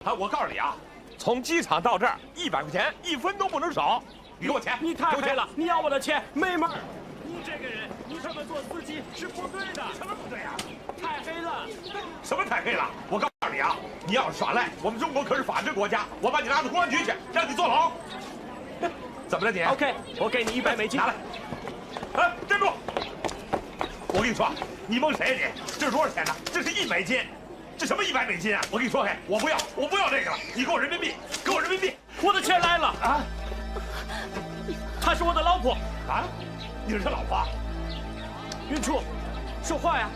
哎，我告诉你啊，从机场到这儿100块钱，1分都不能少。你给我钱，你太黑了！你要我的钱，没门儿！你这个人，你这么做司机是不对的。什么不对啊？太黑了！什么太黑了？我告诉你啊，你要是耍赖，我们中国可是法治国家，我把你拉到公安局去，让你坐牢。怎么了你 ？OK， 我给你100美金。拿来。哎，站住！我跟你说，你蒙谁呀你？这是多少钱呢？这是1美金。这什么100美金啊！我跟你说，嘿，我不要这个了，你给我人民币，给我人民币！我的钱来了啊！她是我的老婆啊！你是他老婆？云初，说话呀！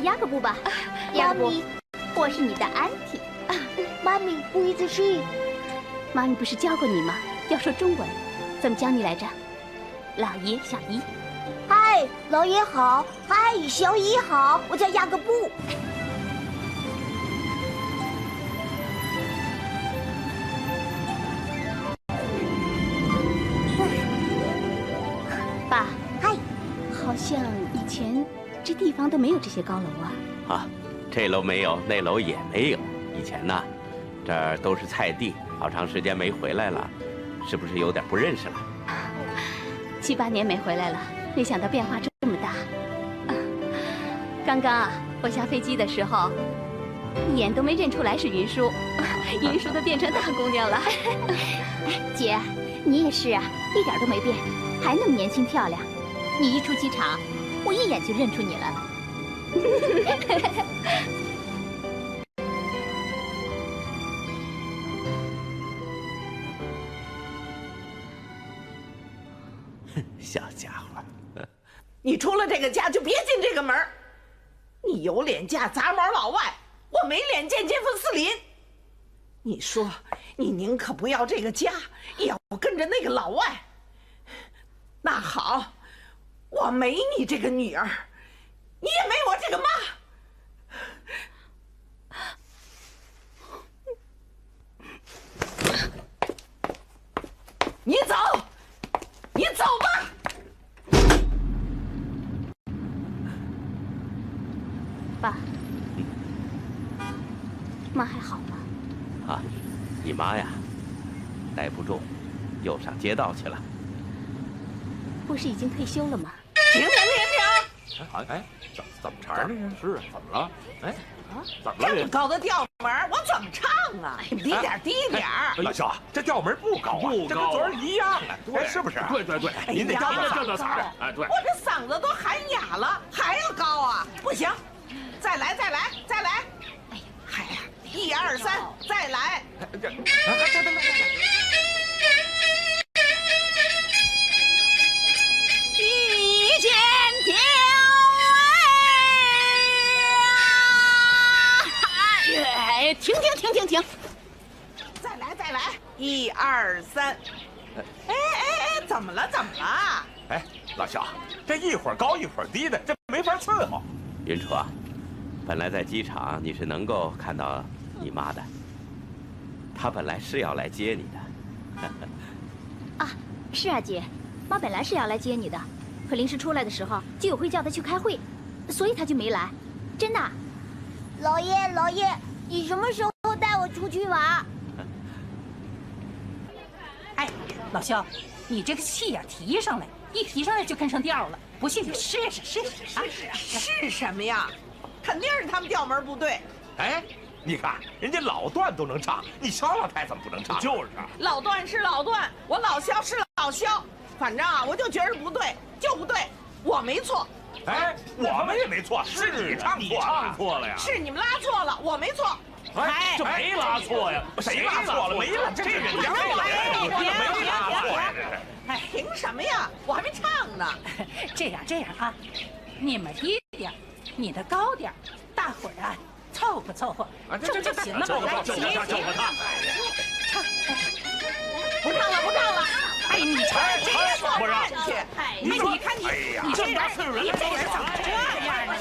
雅各布吧，雅各布，我是你的安提。妈咪，Who is she？ 妈咪不是教过你吗？要说中文，怎么教你来着？老爷，小姨。嗨，老爷好。嗨，小姨好。我叫雅各布。爸，嗨，好像以前。这地方都没有这些高楼啊！啊，这楼没有，那楼也没有。以前呢，这儿都是菜地，好长时间没回来了，是不是有点不认识了？7、8年没回来了，没想到变化这么大。刚刚啊，我下飞机的时候，一眼都没认出来是云舒，云舒都变成大姑娘了。姐，你也是啊，一点都没变，还那么年轻漂亮。你一出机场。我一眼就认出你来了。小家伙，你出了这个家就别进这个门。你有脸嫁杂毛老外，我没脸见杰夫斯林。你说，你宁可不要这个家，也要跟着那个老外。那好。我没你这个女儿，你也没我这个妈。你走，你走吧。爸，妈还好吗？啊，你妈呀，待不住，又上街道去了。不是已经退休了吗？停！哎，怎么茬呢？是啊，怎么了？哎，怎么了？这么高的调门，我怎么唱啊？低点，低点。老肖，这调门不高啊，这跟昨儿一样啊，对，是不是？对，您得调调嗓子。哎，对，我这嗓子都喊哑了，还要高啊？不行，再来！哎呀，嗨呀，1、2、3，再来！停！再来！1、2、3。哎，怎么了？哎，老肖，这一会儿高一会儿低的，这没法伺候。云初啊，本来在机场你是能够看到你妈的，她本来是要来接你的。啊，是啊，姐，妈本来是要来接你的，可临时出来的时候，居委会叫她去开会，所以她就没来。真的。老爷，你什么时候带我出去玩？哎，老肖，你这个气呀提上来，一提上来就跟上调了。不信你试试啊！是什么呀？肯定是他们调门不对。哎，你看人家老段都能唱，你萧老太怎么不能唱？就是啊，老段是老段，我老萧是老萧，反正啊，我就觉得不对，就不对，我没错。哎，我们也没错，是你唱错了，唱错了呀！是你们拉错了，我没错。哎，这没拉错呀，谁拉错了？没拉，这人家没拉错呀！哎，凭什么呀？我还没唱呢。这样啊，你们低点，你的高点，大伙儿啊凑合凑合，这就行了嘛。来，起，唱，不唱了。哎，你唱这个不让去。哎，你看你，你这人怎么这样呢？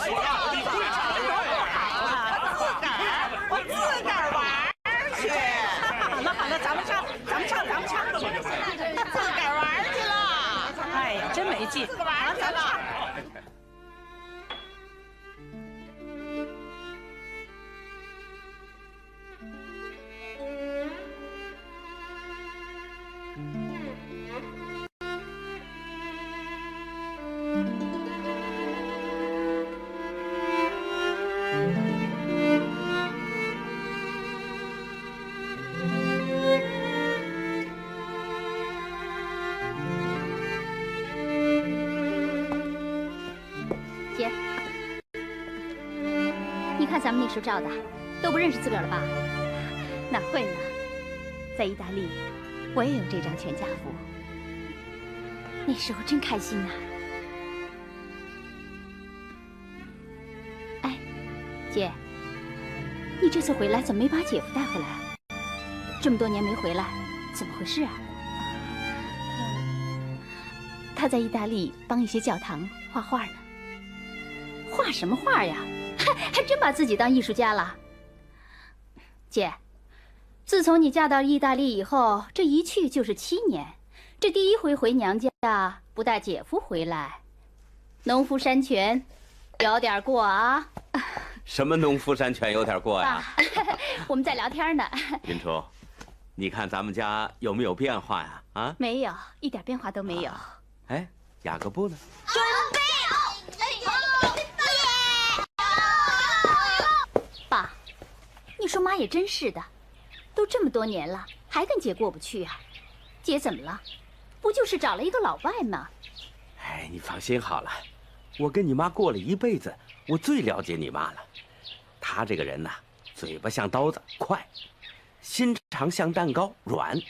我自个儿玩去。好了，咱们唱，自个儿玩去了。哎呀，真没劲。自个儿玩去了。姐，你看咱们那时候照的，都不认识自个儿了吧？哪会呢？在意大利，我也有这张全家福。那时候真开心呐！哎，姐，你这次回来怎么没把姐夫带回来？这么多年没回来，怎么回事啊？他在意大利帮一些教堂画画呢。画什么画呀？还真把自己当艺术家了。姐，自从你嫁到意大利以后，这一去就是7年，这第一回回娘家不带姐夫回来，农夫山泉有点过啊。什么农夫山泉有点过呀？我们在聊天呢。云初，你看咱们家有没有变化呀？啊，没有，一点变化都没有。哎，雅各布呢？准备爸，你说妈也真是的，都这么多年了，还跟姐过不去啊？姐怎么了？不就是找了一个老外吗？哎，你放心好了，我跟你妈过了一辈子，我最了解你妈了。她这个人呐，嘴巴像刀子快，心肠像蛋糕软。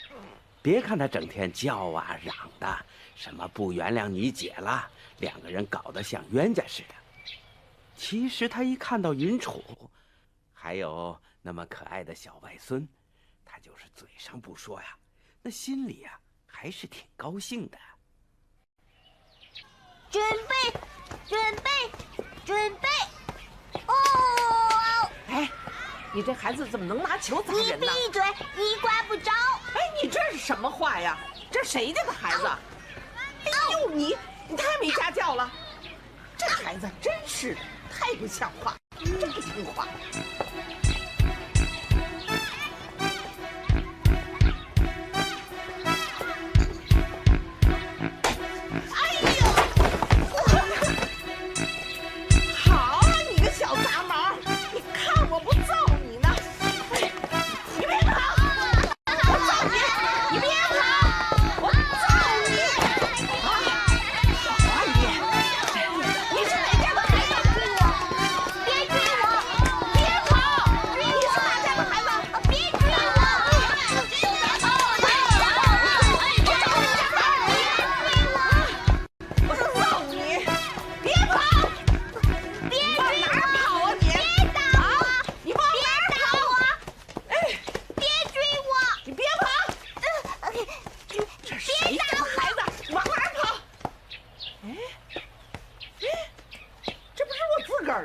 别看她整天叫啊嚷的，什么不原谅你姐了，两个人搞得像冤家似的。其实她一看到云楚，还有那么可爱的小外孙，她就是嘴上不说呀，那心里呀还是挺高兴的。准备！哦！哎，你这孩子怎么能拿球砸人呢？闭嘴！你管不着。哎，你这是什么话呀？这谁家的孩子？哎呦，你太没家教了！这孩子真是的，太不像话，真不听话。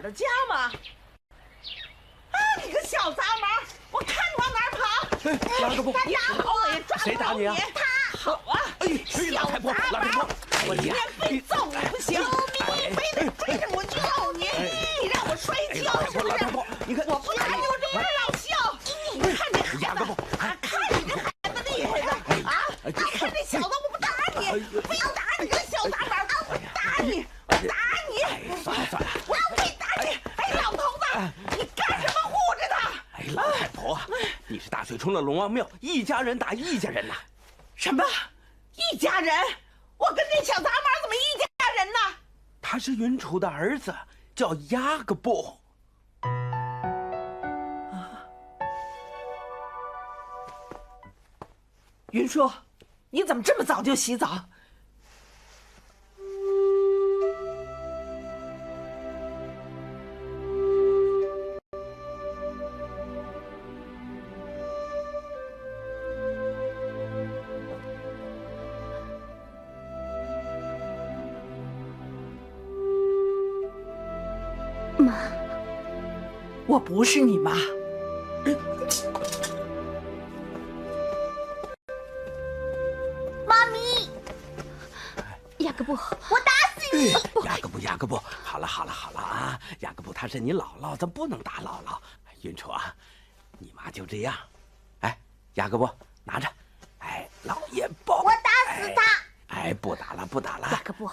的家吗？啊，你个小杂毛！我看你往哪儿跑！拉个布，你打我也抓不着你！谁打你啊？他好啊！老太婆，老太婆，我今天非揍你不行！你非得追着我揍你！你让我摔跤是不是？你看，我不打你，我这边老笑！你看这孩子，看你这孩子厉害的啊！你看这小子，我不打你，非要打你个小杂毛！你干什么护着他？哎，老太婆，你是大水冲了龙王庙，一家人打一家人呐！什么？一家人？我跟这小杂毛怎么一家人呢？他是云楚的儿子，叫雅各布。云叔，你怎么这么早就洗澡？妈，我不是你妈。妈咪，雅各布，我打死你！雅各布，好了啊！雅各布她是你姥姥，咱不能打姥姥。云楚啊，你妈就这样。哎，雅各布拿着，哎，老爷抱。我打死他！哎，不打了。雅各布。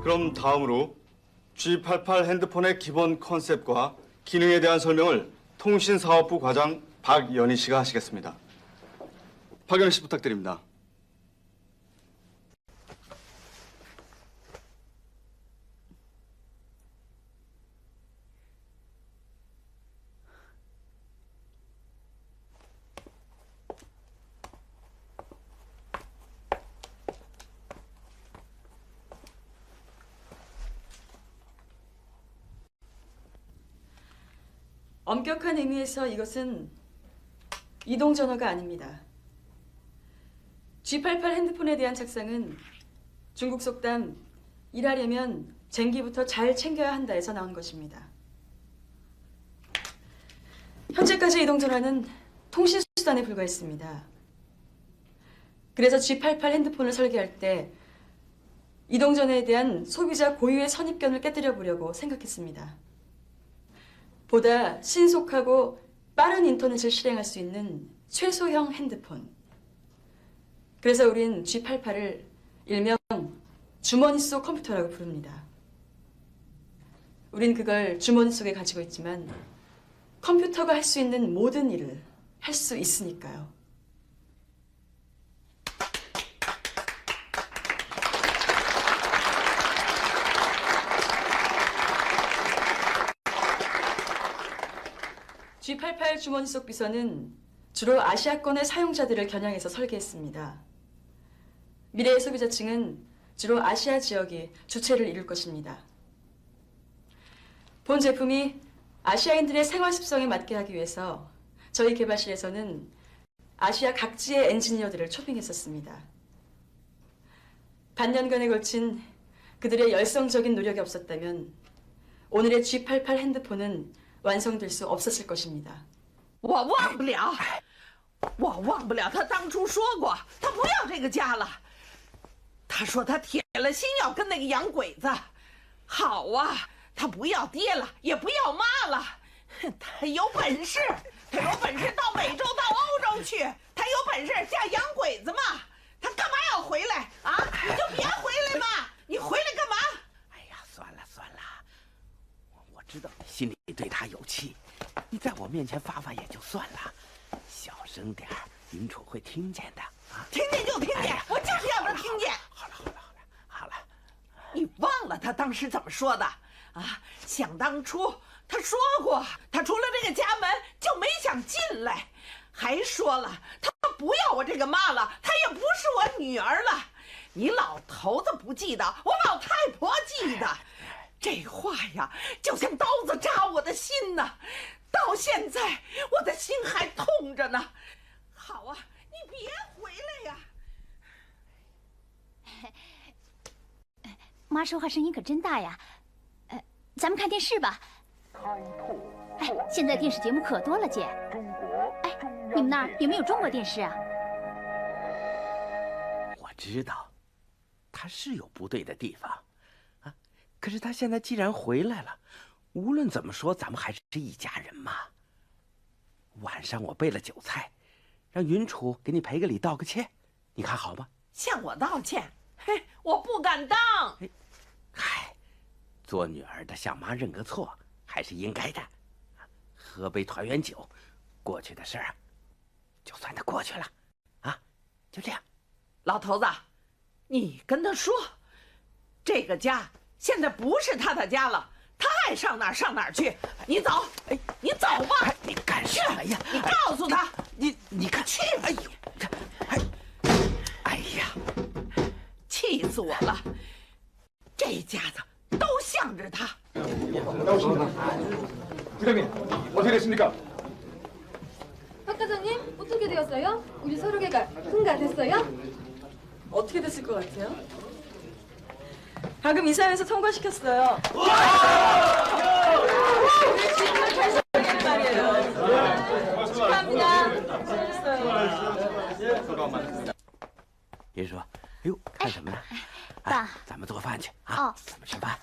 그럼 다음으로 G88 핸드폰의 기본 컨셉과 기능에 대한 설명을 통신사업부 과장 박연희 씨가 하시겠습니다. 박연희 씨 부탁드립니다. 엄격한 의미에서 이것은 이동전화가 아닙니다. G88 핸드폰에 대한 착상은 중국 속담 일하려면 쟁기부터 잘 챙겨야 한다에서 나온 것입니다. 현재까지 이동전화는 통신수단에 불과했습니다. 그래서 G88 핸드폰을 설계할 때 이동전화에 대한 소비자 고유의 선입견을 깨뜨려 보려고 생각했습니다. 보다 신속하고 빠른 인터넷을 실행할 수 있는 최소형 핸드폰. 그래서 우린 G88을 일명 주머니 속 컴퓨터라고 부릅니다. 우린 그걸 주머니 속에 가지고 있지만 컴퓨터가 할 수 있는 모든 일을 할 수 있으니까요. G88 주머니 속 비서는 주로 아시아권의 사용자들을 겨냥해서 설계했습니다. 미래의 소비자층은 주로 아시아 지역이 주체를 이룰 것입니다. 본 제품이 아시아인들의 생활 습성에 맞게 하기 위해서 저희 개발실에서는 아시아 각지의 엔지니어들을 초빙했었습니다. 반년간에 걸친 그들의 열성적인 노력이 없었다면 오늘의 G88 핸드폰은 완성될 수 없었을 것입니다. 我忘不了他当初说过，他不要这个家了。他说他铁了心要跟那个洋鬼子。好啊，他不要爹了，也不要妈了。他有本事到美洲、到欧洲去。他有本事嫁洋鬼子嘛？他干嘛要回来啊？你就别回来嘛！你回来干嘛？哎呀，算了，我知道你心里对他有气，你在我面前发也就算了，小声点儿，云楚会听见的啊。听见就听见，我就是要他听见。好了，你忘了他当时怎么说的啊？想当初他说过，他出了这个家门就没想进来，还说了他不要我这个妈了，他也不是我女儿了。你老头子不记得，我老太婆记得。这话呀，就像刀子扎我的心呐！到现在我的心还痛着呢。好啊，你别回来呀！妈说话声音可真大呀。咱们看电视吧。哎，现在电视节目可多了，姐。哎，你们那儿有没有中国电视啊？我知道，他是有不对的地方。可是他现在既然回来了，无论怎么说，咱们还是一家人嘛。晚上我备了酒菜，让云楚给你赔个礼道个歉，你看好吗？向我道歉。嘿，我不敢当。嗨，做女儿的向妈认个错还是应该的。喝杯团圆酒，过去的事儿就算它过去了，啊，就这样。老头子，你跟他说，这个家现在不是他的家了，他爱上哪儿上哪儿去。你走，哎，你走吧。哎，你干什么呀？你告诉他，你看，去！哎呦，哎呀，气死我了！这家子都向着他。 부장님, 어떻게 됐습니까? 박 과장님, 어떻게 되었어요? 우리 서류계가 통과됐어요? 어떻게 됐을 것 같아요? 방금 이사회에서 통과시켰어요. 우리 집을 결정하는 말이에요. 축하합니다. 수고하셨어요. 云说：“哎呦，看什么呢？爸，咱们做饭去啊！哦，咱们吃饭。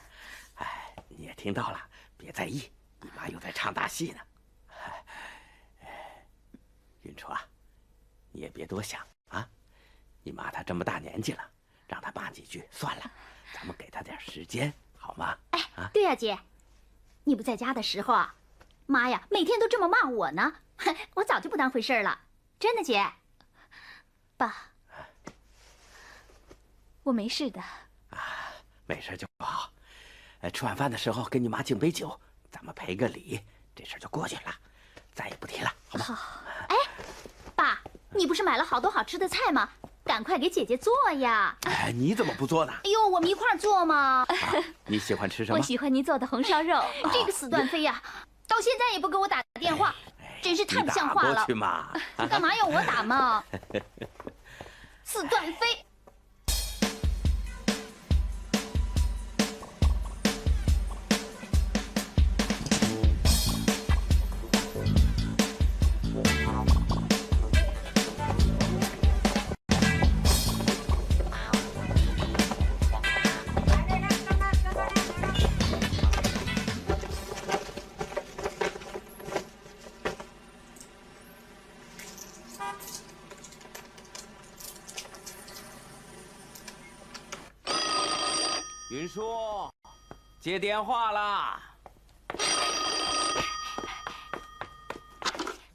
哎，你也听到了，别在意，你妈又在唱大戏呢。云初啊，你也别多想啊。你妈她这么大年纪了，让她骂几句算了，咱们给她点时间，好吗？哎，对呀，姐，你不在家的时候啊，妈呀，每天都这么骂我呢，我早就不当回事了，真的，姐。爸，我没事的。啊，没事就好。吃晚饭的时候给你妈敬杯酒，咱们赔个礼，这事就过去了，再也不提了，好吗？好。哎，爸，你不是买了好多好吃的菜吗？赶快给姐姐做呀！哎，你怎么不做呢？哎呦，我们一块儿做嘛。你喜欢吃什么？我喜欢你做的红烧肉。这个死段飞呀，到现在也不给我打电话，真是太不像话了。你打过去嘛？干嘛要我打嘛？死段飞！云舒，接电话啦！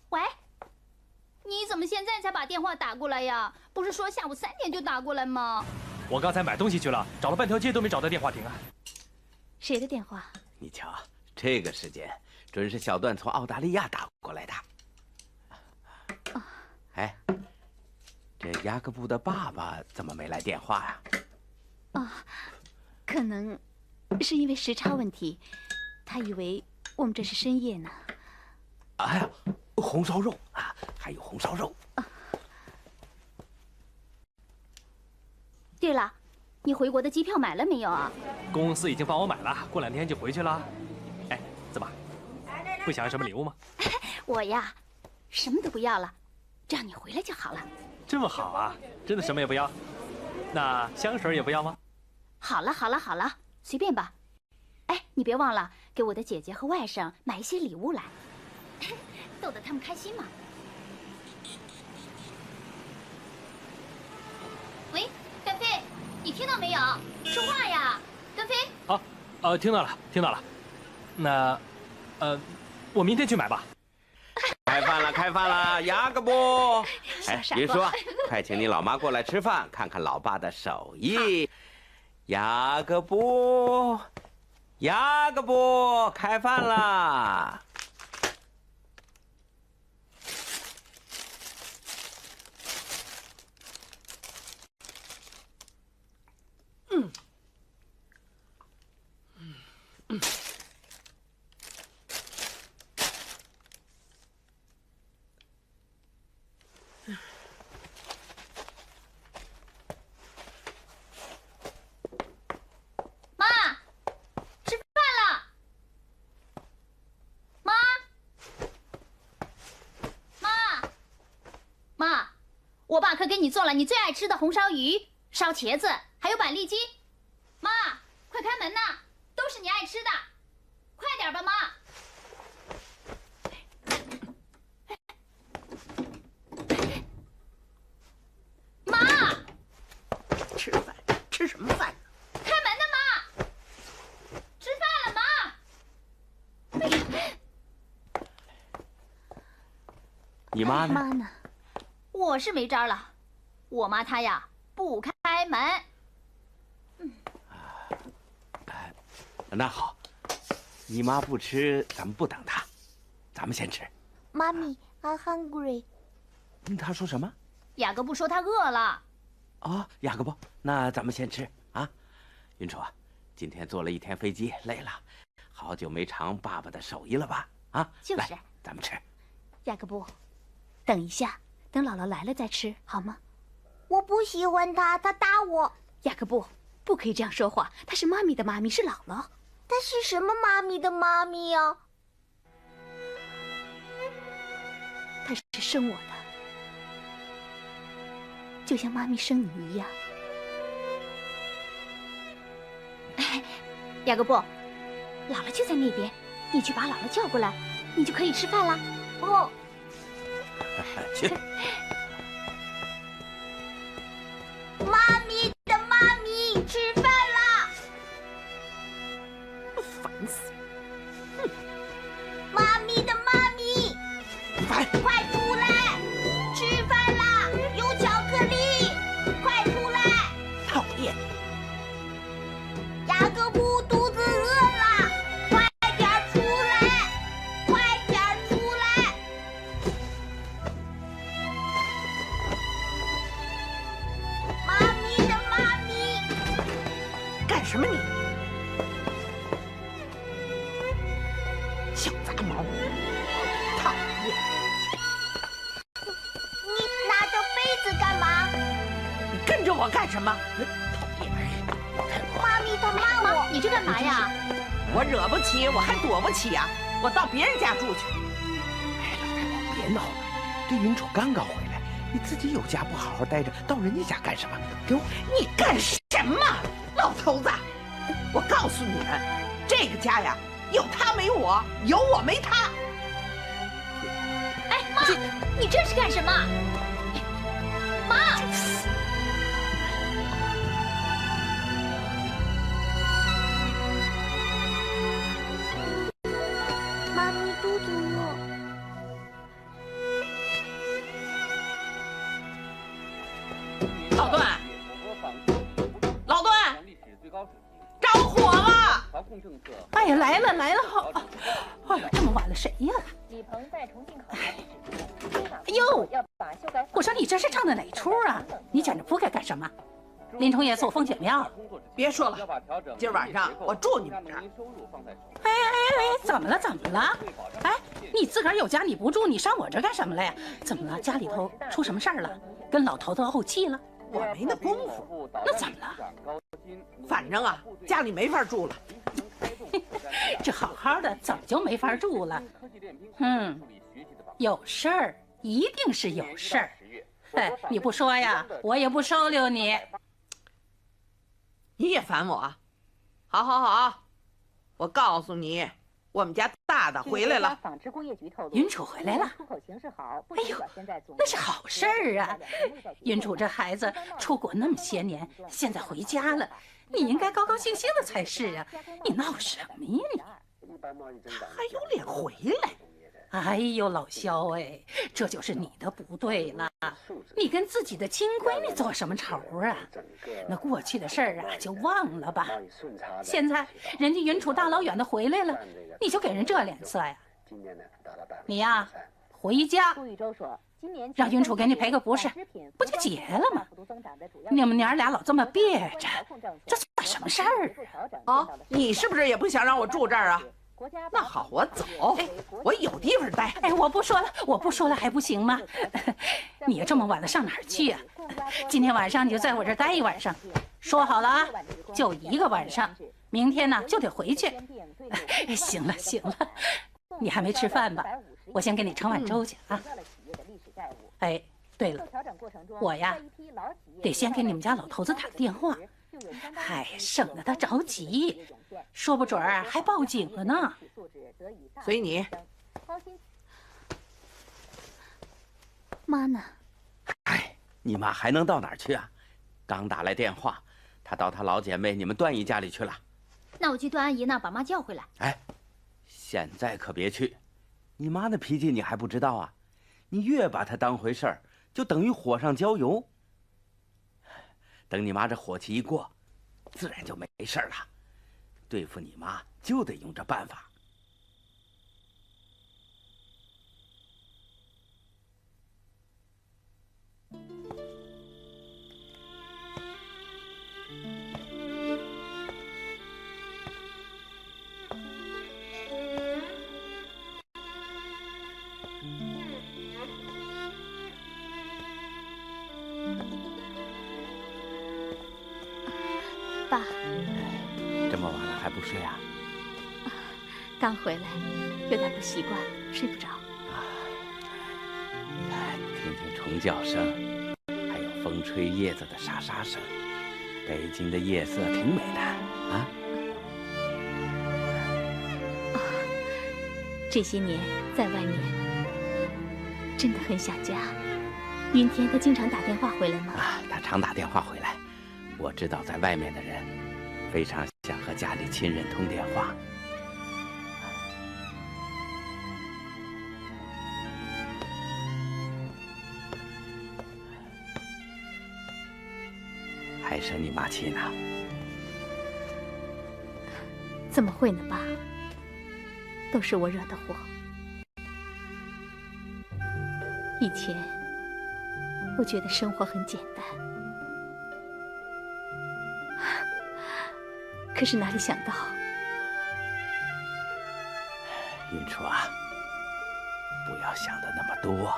喂，你怎么现在才把电话打过来呀？不是说下午3点就打过来吗？我刚才买东西去了，找了半条街都没找到电话亭啊。谁的电话？你瞧，这个时间准是小段从澳大利亚打过来的。哎，这雅各布的爸爸怎么没来电话呀？可能是因为时差问题，他以为我们这是深夜呢。哎呀，红烧肉啊，还有红烧肉。对了，你回国的机票买了没有啊？公司已经帮我买了，过2天就回去了。哎，怎么，不想要什么礼物吗？我呀，什么都不要了，只要你回来就好了。这么好啊，真的什么也不要？那香水也不要吗？好了好了好了，随便吧。哎，你别忘了给我的姐姐和外甥买一些礼物来，逗得他们开心嘛。喂，段飞，你听到没有？说话呀，段飞。听到了，听到了。那，我明天去买吧。开饭了，开饭了，雅各布！哎，傻云舒，快请你老妈过来吃饭，看看老爸的手艺。雅各布，雅各布，开饭啦！我爸可给你做了你最爱吃的红烧鱼、烧茄子，还有板栗鸡。妈，快开门呐，都是你爱吃的，快点吧，妈。妈，么饭呢？开门的妈，吃饭了妈。你妈呢？妈呢？我是没招了，我妈她呀不开门。那好，你妈不吃，咱们不等她，咱们先吃。妈咪 ，I'm hungry。她说什么？雅各布说他饿了。哦，雅各布，那咱们先吃啊。云楚，今天坐了一天飞机，累了，好久没尝爸爸的手艺了吧？啊，就是来，咱们吃。雅各布，等一下，等姥姥来了再吃，好吗？我不喜欢他，他打我。雅各布，不可以这样说话，她是妈咪的妈咪，是姥姥。她是什么妈咪的妈咪呀？她是生我的，就像妈咪生你一样。雅各布，姥姥就在那边，你去把姥姥叫过来，你就可以吃饭啦。哦。去。妈咪的妈咪，吃饭啦！烦死！哼！妈咪的妈咪，烦！快出来！吃饭啦！有巧克力，快出来！讨厌！雅各布肚子饿了，快点出来！快点出来！妈咪的妈咪，干什么你？小杂毛，讨厌！你拿着杯子干嘛？你跟着我干什么？讨厌！妈咪她骂我，你这干嘛呀？我惹不起，我还躲不起呀！我到别人家住去。哎，老太婆别闹了，这云楚刚刚回来，你自己有家不好好待着，到人家家干什么？给我！你干什么，老头子？我告诉你们，这个家呀，有他没我，有我没他。哎，妈，你这是干什么？妈！妈咪肚子饿。老段，老段，着火了！哎呀，来了来了，好！哎呀，这么晚了，谁呀？哎呦，我说你这是唱的哪出啊？你讲这铺盖干什么？林冲爷做风景庙？别说了，今晚上我住你们这儿。哎哎哎，怎么了？怎么了？哎，你自个儿有家你不住，你上我这干什么来呀？怎么了？家里头出什么事儿了？跟老头子怄气了？我没那功夫。那怎么了？反正啊，家里没法住了。这好好的怎么就没法住了？有事儿，一定是有事儿。哎，你不说呀，我也不收留你。你也烦我啊？好，好，好，我告诉你，我们家大的回来了。纺织工业局透露，云楚回来了。出口形势好，哎呦，那是好事儿啊！云楚这孩子出国那么些年，现在回家了，你应该高高兴兴的才是啊！你闹什么呀你？他还有脸回来？哎呦，老萧哎，这就是你的不对了。你跟自己的亲闺女做什么仇啊？那过去的事儿啊，就忘了吧。现在人家云楚大老远的回来了，你就给人这脸色呀？你呀，回家，让云楚给你赔个不是，不就结了吗？你们娘俩老这么别着，这算什么事儿啊？哦，你是不是也不想让我住这儿啊？那好，我走，我有地方待。哎，我不说了，我不说了还不行吗？你这么晚了上哪儿去啊？今天晚上你就在我这儿待一晚上，说好了啊，就一个晚上，明天呢就得回去。行了行了，你还没吃饭吧？我先给你盛碗粥去啊。哎，对了，我呀得先给你们家老头子打个电话，哎，省得他着急，说不准儿还报警了呢。随你。妈呢？哎，你妈还能到哪儿去啊？刚打来电话，她到她老姐妹你们段姨家里去了。那我去段阿姨那儿把妈叫回来。哎，现在可别去，你妈那脾气你还不知道啊？你越把她当回事儿，就等于火上浇油。等你妈这火气一过，自然就没事了。对付你妈就得用这办法。爸，这么晚了还不睡啊？刚回来，有点不习惯，睡不着。听听虫叫声，还有风吹叶子的沙沙声，北京的夜色挺美的啊。这些年在外面，真的很想家。云天他经常打电话回来吗？他常打电话回来。我知道在外面的人非常想和家里亲人通电话。还生你妈气呢？怎么会呢，爸？都是我惹的祸。以前我觉得生活很简单，可是哪里想到，云初啊，不要想的那么多。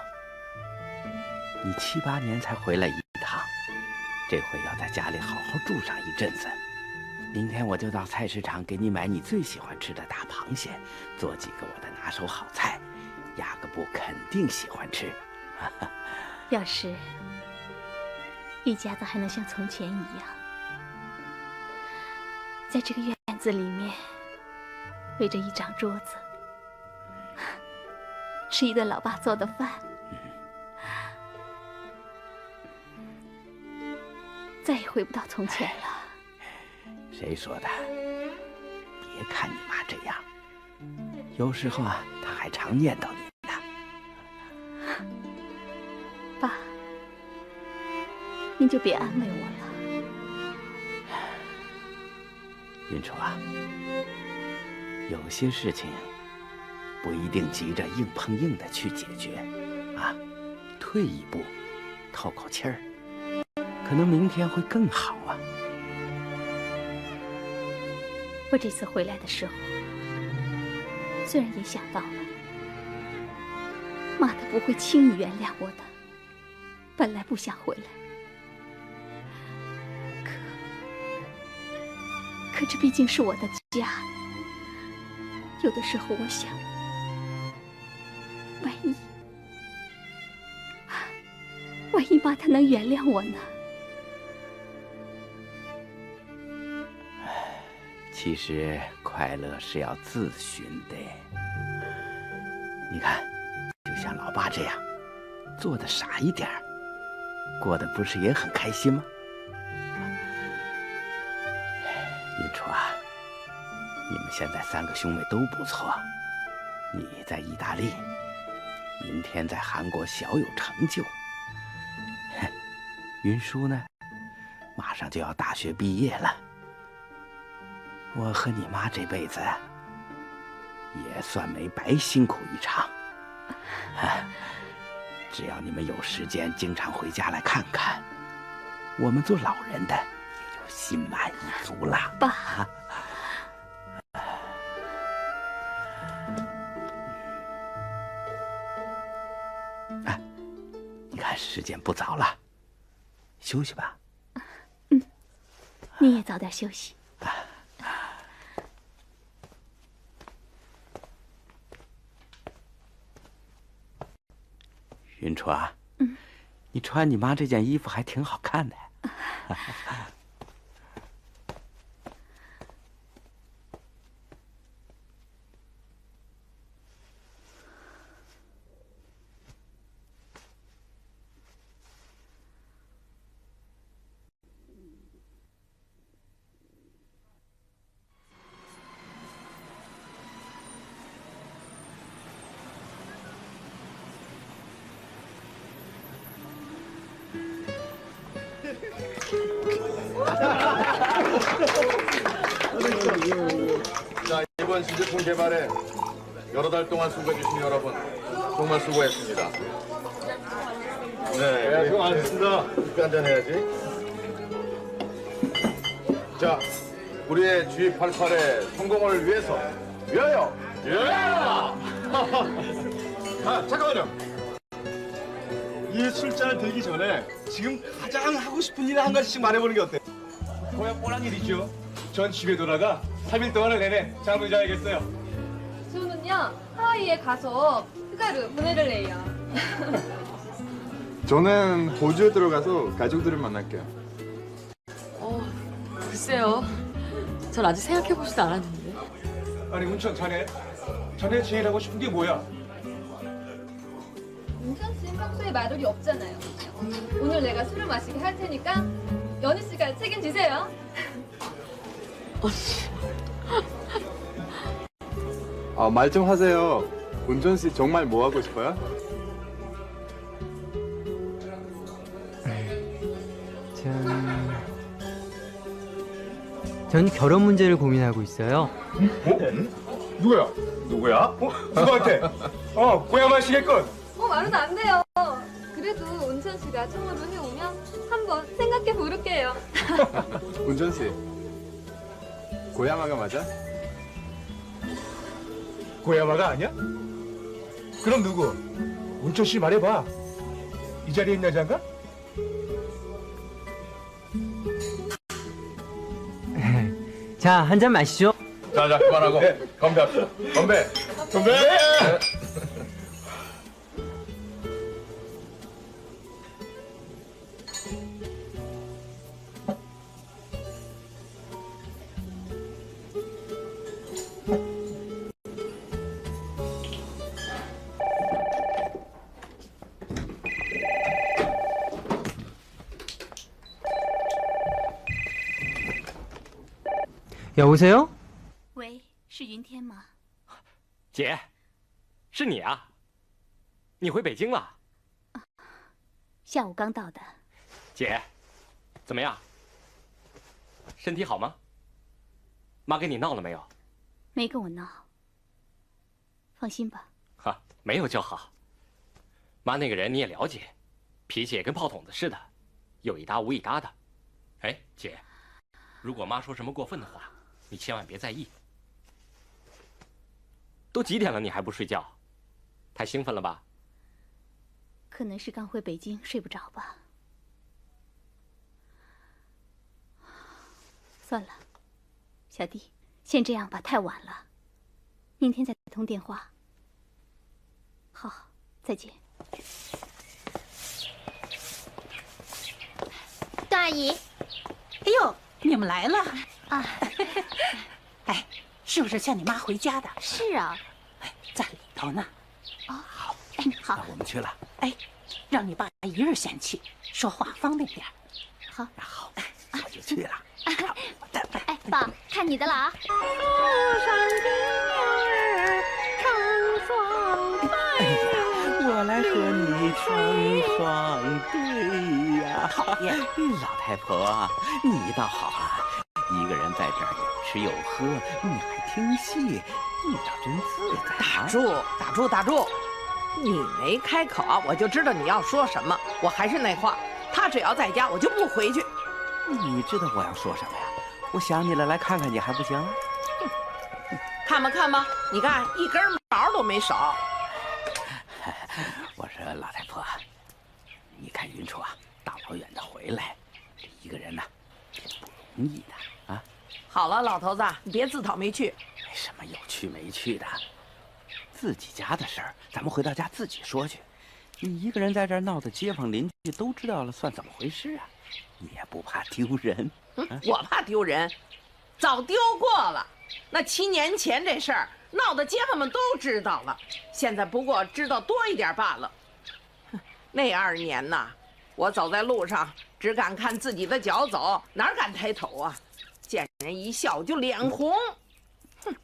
你7、8年才回来一趟，这回要在家里好好住上一阵子。明天我就到菜市场给你买你最喜欢吃的大螃蟹，做几个我的拿手好菜，雅各布肯定喜欢吃。要是一家子还能像从前一样，在这个院子里面围着一张桌子，吃一顿老爸做的饭，再也回不到从前了。谁说的？别看你妈这样，有时候啊，她还常念叨你呢。爸，您就别安慰我了。云初啊，有些事情不一定急着硬碰硬的去解决，啊，退一步，透口气儿，可能明天会更好啊。我这次回来的时候，虽然也想到了，妈她不会轻易原谅我的，本来不想回来，可这毕竟是我的家。有的时候我想，万一妈她能原谅我呢？其实快乐是要自寻的。你看，就像老爸这样，做的傻一点儿，过得不是也很开心吗？云初啊，你们现在3个兄妹都不错，你在意大利，明天在韩国小有成就。云舒呢，马上就要大学毕业了。我和你妈这辈子也算没白辛苦一场。只要你们有时间经常回家来看看，我们做老人的也就心满意足了。爸，你看时间不早了，休息吧。你也早点休息。云初啊，你穿你妈这件衣服还挺好看的。 자, 이번 신제품 개발에 여러 달 동안 수고해주신 여러분 정말 수고했습니다. 네, 수고 많으셨습니다. 커피 한잔 해야지. 자, 우리의 G88의 성공을 위해서 위하여! 위하여! 아, 잠깐만요. 이 술잔을 들기 전에 지금 가장 하고 싶은 일 한 가지씩 말해보는 게 어때? 뭐야 뻔한 일이죠. 전 집에 돌아가 3일 동안을 내내 잠을 자야겠어요. 저는요 하와이에 가서 휴가를 보내려해요. 저는 호주에 들어가서 가족들을 만날게요. 글쎄요. 전 아직 생각해보지도 않았는데. 아니 운천 자네 제일 하고 싶은 게 뭐야? 운천 씨는 평소에 말돌이 없잖아요. 오늘 내가 술을 마시게 할 테니까 연희 씨가 책임지세요. 말 좀 하세요. 운전 씨 정말 뭐 하고 싶어요? 전 결혼 문제를 고민하고 있어요. 누구야? 누구한테? 고야 마시겠군. 말은 안 돼요. 그래도 운천 씨가 청으로 해오면 한번 생각해 볼게요. 운전 씨, 고야마가 맞아? 고야마가 아니야? 그럼 누구? 운천 씨 말해봐. 이 자리에 있는 여잔가? 자, 한 잔 마시죠. 자, 그만하고 건배합시다. 건배! 건배! 여보세요? 喂，是云天吗？姐，是你啊？你回北京了？下午刚到的。姐，怎么样？身体好吗？妈跟你闹了没有？没跟我闹。放心吧。哈，没有就好。妈那个人你也了解，脾气也跟炮筒子似的，有一搭无一搭的。哎，姐，如果妈说什么过分的话，你千万别在意。都几点了，你还不睡觉？太兴奋了吧？可能是刚回北京睡不着吧。算了，小弟，先这样吧，太晚了，明天再通电话。好，再见。段阿姨，哎呦，你们来了啊！哎，是不是叫你妈回家的？是啊，哎，在里头呢。好，好，那我们去了。哎，让你爸一人嫌弃，说话方便点。好，好，我就去了。哎，爸，看你的了啊！我来和你成双对呀！讨厌，老太婆，你倒好啊，一个人在这儿有吃有喝，你还听戏，你倒真自在。打住，打住，打住！你没开口，我就知道你要说什么。我还是那话，他只要在家，我就不回去。你知道我要说什么呀？我想你了，来看看你还不行？看吧看吧，你看一根毛都没少。我说老太婆，你看云楚啊，大老远的回来，这一个人呢，不容易的啊。好了，老头子，你别自讨没趣。没什么有趣没趣的，自己家的事儿，咱们回到家自己说去。你一个人在这儿闹得街坊邻居都知道了，算怎么回事啊？你也不怕丢人？我怕丢人，早丢过了。那7年前这事儿闹得街坊们都知道了，现在不过知道多一点罢了。那2年呐，我走在路上只敢看自己的脚走，哪敢抬头啊？见人一笑就脸红。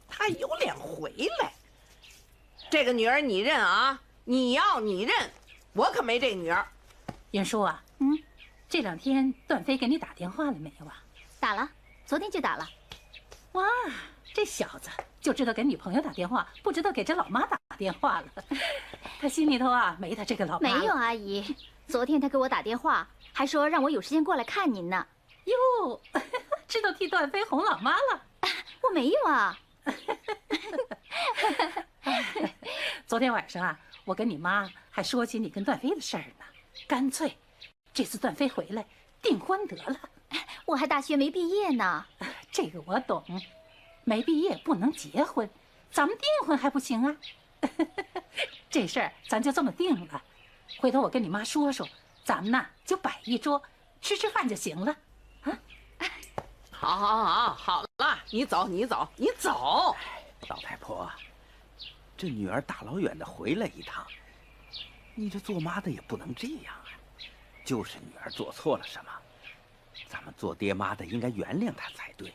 他有脸回来。这个女儿你认啊？你要你认，我可没这女儿。云舒啊，这2天段飞给你打电话了没有啊？打了，昨天就打了。哇，这小子就知道给女朋友打电话，不知道给这老妈打电话了。他心里头啊没他这个老妈。没有，阿姨，昨天他给我打电话，还说让我有时间过来看您呢。哟，知道替段飞哄老妈了。我没有啊。昨天晚上啊，我跟你妈还说起你跟段飞的事儿呢。干脆，这次段飞回来订婚得了。我还大学没毕业呢。这个我懂，没毕业不能结婚，咱们订婚还不行啊？这事儿咱就这么定了。回头我跟你妈说说，咱们呐就摆一桌，吃吃饭就行了。啊？好了，你走。老太婆，这女儿大老远的回来一趟，你这做妈的也不能这样啊！就是女儿做错了什么，咱们做爹妈的应该原谅她才对，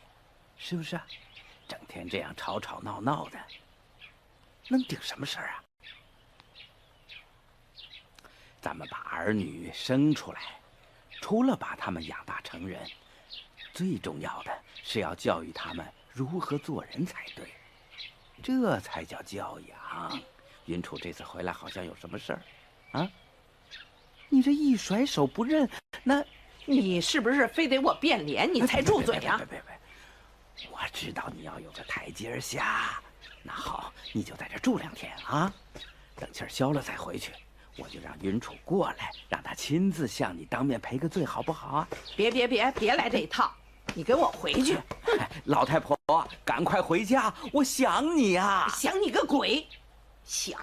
是不是啊？整天这样吵吵闹闹的，能顶什么事儿啊？咱们把儿女生出来，除了把他们养大成人，最重要的是要教育他们如何做人才对，这才叫教养。云楚这次回来好像有什么事儿，啊？你这一甩手不认，那你是不是非得我变脸你才住嘴啊？别！我知道你要有个台阶下。那好，你就在这住2天啊，等气儿消了再回去。我就让云楚过来，让他亲自向你当面赔个罪，好不好啊？别来这一套，你给我回去！老太婆，赶快回家，我想你啊！想你个鬼！想。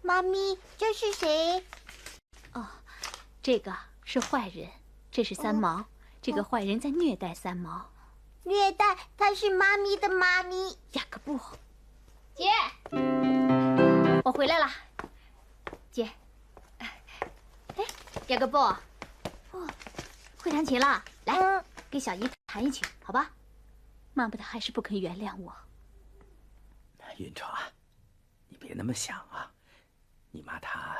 妈咪，这是谁？哦，这个是坏人，这是三毛。这个坏人在虐待三毛。虐待？他是妈咪的妈咪。雅各布，姐，我回来了。姐，雅各布，会弹琴了，来，给小姨弹一曲，好吧？妈妈她还是不肯原谅我。云楚啊，你别那么想啊。你妈她，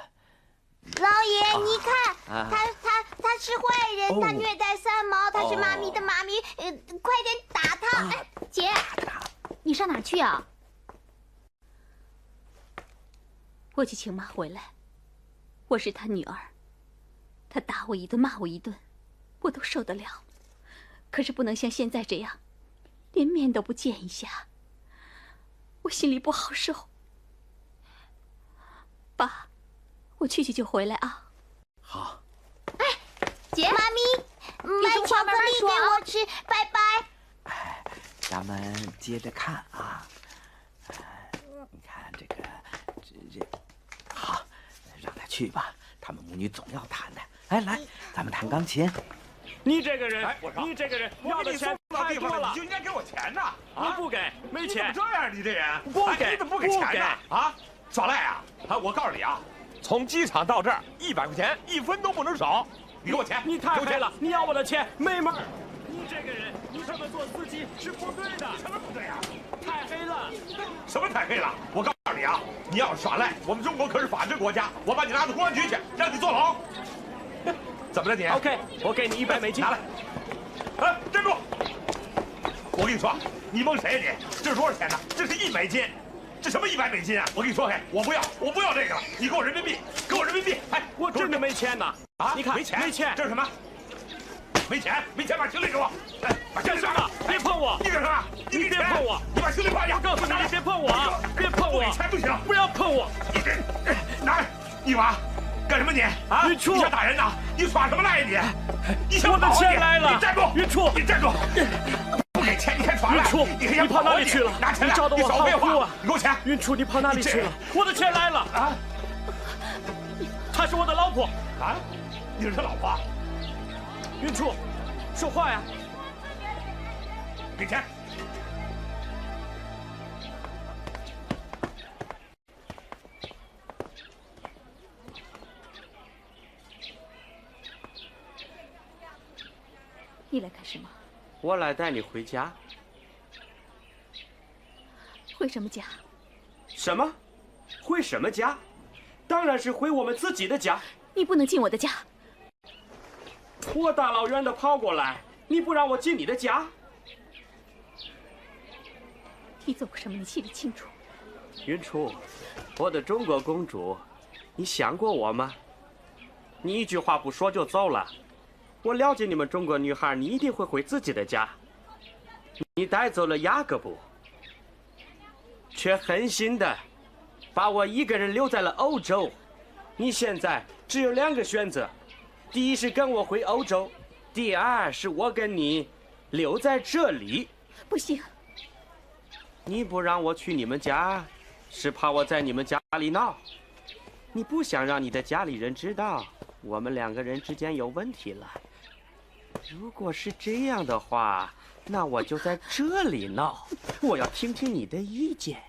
老爷，你看，他是坏人，他虐待三毛，他是妈咪的妈咪，快点打他！姐，你上哪儿去啊？我去请妈回来。我是她女儿，她打我一顿，骂我一顿，我都受得了，可是不能像现在这样，连面都不见一下，我心里不好受。爸，我去就回来啊。好。哎，姐，妈咪，买巧克力给我吃，拜拜。咱们接着看啊。你看这个，好，让他去吧。他们母女总要谈的。哎，来，咱们弹钢琴。你这个人，你这个人要的钱太多了，你就应该给我钱呐！你不给，没钱。你怎么这样？你这人不给，你怎么不给钱呢？啊，耍赖啊！我告诉你啊，从机场到这儿100块钱，1分都不能少。你给我钱！你太黑了！你要我的钱没门儿！你这个人，你这么做司机是不对的。什么不对啊？太黑了！什么太黑了？我告诉你啊，你要是耍赖，我们中国可是法治国家，我把你拉到公安局去，让你坐牢。怎么了你 ？OK， 我给你100美金。拿来。哎，站住！我跟你说，你蒙谁呀你？这是多少钱呢？这是1美金。这什么100美金啊！我跟你说，嘿，我不要这个了，你给我人民币，给我人民币！哎，我真的没钱呐！啊，你看，没钱，没钱，这是什么？没钱，把行李给我！哎，把行李放下！别碰我！你干什么？你别碰我！你把行李放下！我告诉你，你别碰我啊！别碰我！不给钱不行！不要碰我！你这拿来，一娃，干什么你？啊，云楚，你想打人呐？你耍什么赖你？你想我的钱来了！你站住！云楚，你站住！不给钱你还耍赖？云楚，你跑哪里去了？拿钱来！你找得我好哭啊！你给我钱！云楚，你跑哪里去了？我的钱来了！啊！她是我的老婆啊！你是他老婆？云楚，说话呀！给钱！你来干什么？我来带你回家。回什么家？什么？回什么家？当然是回我们自己的家。你不能进我的家。我大老远的跑过来，你不让我进你的家？你做过什么？你心里清楚。云初，我的中国公主，你想过我吗？你一句话不说就走了。我了解你们中国女孩，你一定会回自己的家。你带走了雅各布，却狠心的把我一个人留在了欧洲。你现在只有2个选择：第一是跟我回欧洲，第二是我跟你留在这里。不行。你不让我去你们家，是怕我在你们家里闹。你不想让你的家里人知道我们2个人之间有问题了。如果是这样的话，那我就在这里闹。我要听听你的意见。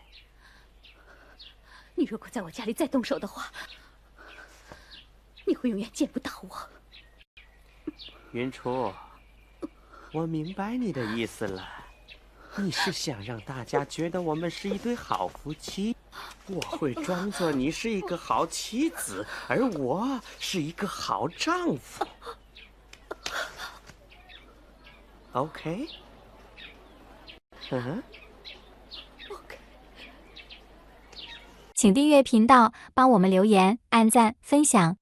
你如果在我家里再动手的话，你会永远见不到我。云初，我明白你的意思了。你是想让大家觉得我们是一对好夫妻，我会装作你是一个好妻子，而我是一个好丈夫。OK？ 请订阅频道，帮我们留言、按赞、分享。